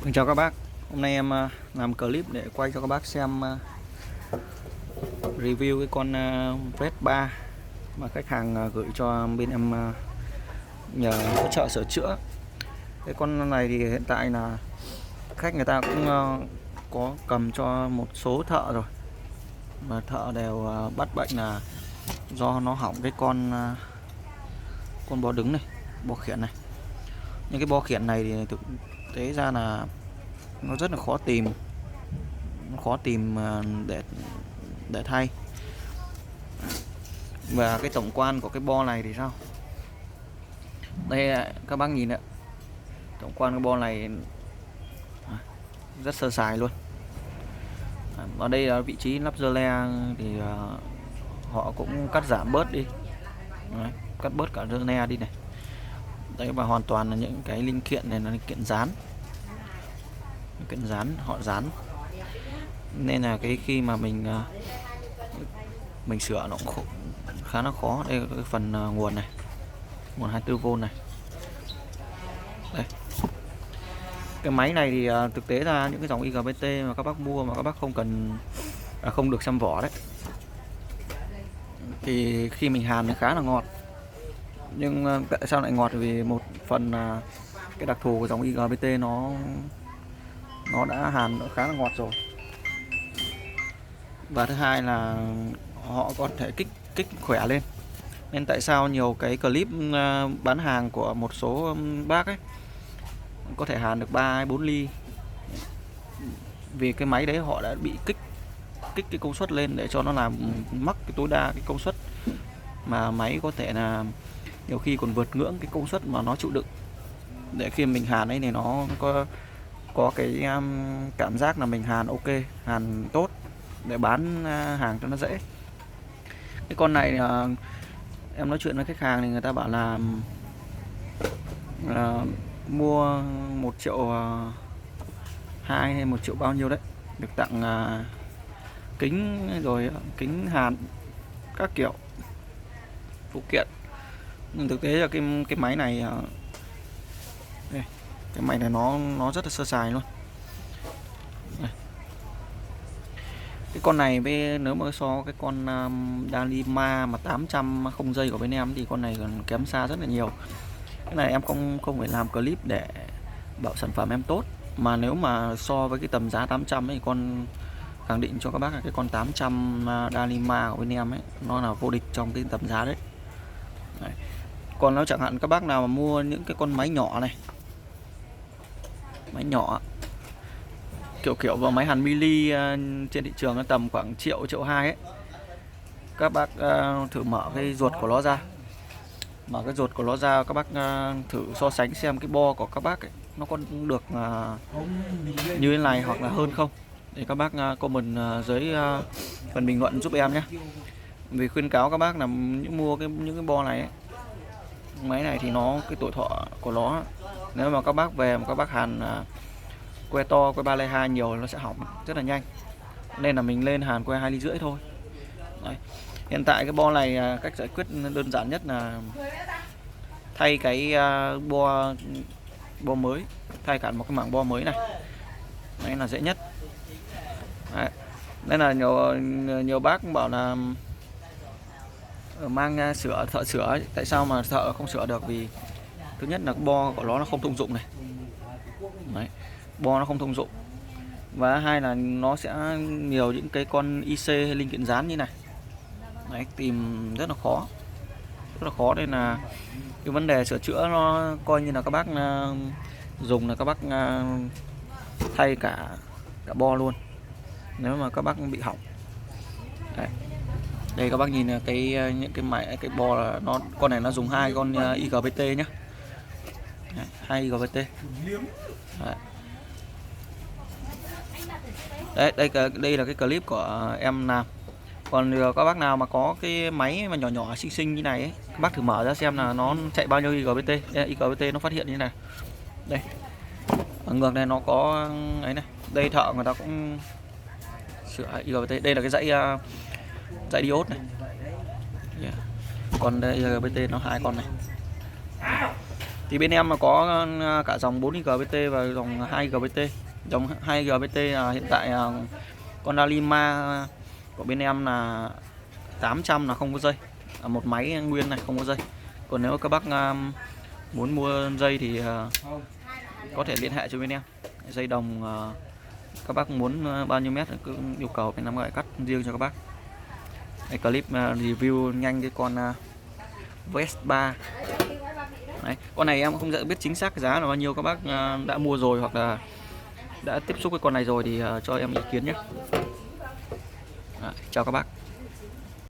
Xin chào các bác. Hôm nay em làm clip để quay cho các bác xem review cái con Vespa mà khách hàng gửi cho bên em nhờ hỗ trợ sửa chữa. Cái con này thì hiện tại là khách người ta cũng có cầm cho một số thợ rồi, mà thợ đều bắt bệnh là do nó hỏng cái con bo đứng này, bo khiển này. Nhưng cái bo khiển này thì thực tế ra là nó rất là khó tìm để thay. Và cái tổng quan của cái bo này thì sao, đây các bác nhìn ạ, tổng quan cái bo này rất sơ sài luôn. Ở đây là vị trí lắp rơ le thì họ cũng cắt giảm bớt đi. Đấy, cắt bớt cả rơ le đi này. Đấy, và hoàn toàn là những cái linh kiện này là linh kiện dán, họ dán, nên là cái khi mà mình sửa nó cũng khá là khó. Đây là cái phần nguồn này, nguồn 24V này. Đây, cái máy này thì thực tế ra những cái dòng IGBT mà các bác mua mà các bác không được xăm vỏ đấy, thì khi mình hàn nó khá là ngọt. Nhưng tại sao lại ngọt? Vì một phần là cái đặc thù của dòng IGBT nó đã hàn khá là ngọt rồi, và thứ hai là họ có thể kích khỏe lên. Nên tại sao nhiều cái clip bán hàng của một số bác ấy có thể hàn được 3 hay 4 ly, vì cái máy đấy họ đã bị kích cái công suất lên để cho nó làm mắc cái tối đa cái công suất, mà máy có thể là nhiều khi còn vượt ngưỡng cái công suất mà nó chịu đựng. Để khi mình hàn ấy thì nó có cái cảm giác là mình hàn ok, hàn tốt để bán hàng cho nó dễ. Cái con này em nói chuyện với khách hàng thì người ta bảo là mua 1 triệu 2 hay 1 triệu bao nhiêu đấy, được tặng kính rồi kính hàn các kiểu phụ kiện. Nhưng thực tế là cái máy này đây, cái máy này nó rất là sơ sài luôn. Đây. Cái con này với nếu mà so cái con Dalima mà 800 không dây của bên em thì con này còn kém xa rất là nhiều. Cái này em không phải làm clip để bảo sản phẩm em tốt, mà nếu mà so với cái tầm giá 800 ấy, con khẳng định cho các bác là cái con 800 Dalima của bên em ấy nó là vô địch trong cái tầm giá đấy. Đấy. Còn nếu chẳng hạn các bác nào mà mua những cái con máy nhỏ này, máy nhỏ kiểu vào máy hàn mini trên thị trường nó tầm khoảng triệu 2 ấy, các bác thử mở cái ruột của nó ra, các bác thử so sánh xem cái bo của các bác ấy, nó có được như thế này hoặc là hơn không, để các bác comment dưới phần bình luận giúp em nhé. Vì khuyên cáo các bác là mua những cái bo này ấy, máy này thì cái tuổi thọ của nó, nếu mà các bác về mà các bác hàn que to, que 3 2 nhiều nó sẽ hỏng rất là nhanh, nên là mình lên hàn que 2,5 ly thôi. Đấy. Hiện tại cái bo này cách giải quyết đơn giản nhất là thay cái bo mới, thay cả một cái mảng bo mới này. Đấy là dễ nhất. Đấy. Nên là nhiều bác bảo là mang thợ sửa, tại sao mà thợ không sửa được? Vì thứ nhất là cái bo của nó không thông dụng này. Đấy. Bo nó không thông dụng, và hai là nó sẽ nhiều những cái con IC hay linh kiện dán như này. Đấy, tìm rất là khó, nên là cái vấn đề sửa chữa nó coi như là các bác dùng là các bác thay cả bo luôn nếu mà các bác bị hỏng. Đấy. Đây các bác nhìn là những cái bo là con này nó dùng 2 con IGBT nhá. 2 IGBT. Đấy. Đây là cái clip của em làm. Còn các bác nào mà có cái máy mà nhỏ xinh như này ấy, các bác thử mở ra xem là nó chạy bao nhiêu IGBT. Đây, IGBT nó phát hiện như này. Đây. Ở ngược này nó có ấy này. Đây thợ người ta cũng sửa IGBT. Đây là cái dãy diode này. Còn đây IGBT nó 2 con này. Thì bên em mà có cả dòng 4GBT và dòng 2GBT. Dòng 2GBT là hiện tại con Dalima của bên em là 800 là không có dây, một máy nguyên này không có dây. Còn nếu các bác muốn mua dây thì có thể liên hệ cho bên em. Dây đồng các bác muốn bao nhiêu mét cứ yêu cầu bên em gọi cắt riêng cho các bác. Đây, clip review nhanh cái con Vespa. Đấy, con này em không biết chính xác giá là bao nhiêu, các bác đã mua rồi hoặc là đã tiếp xúc với con này rồi thì cho em ý kiến nhé. Chào các bác.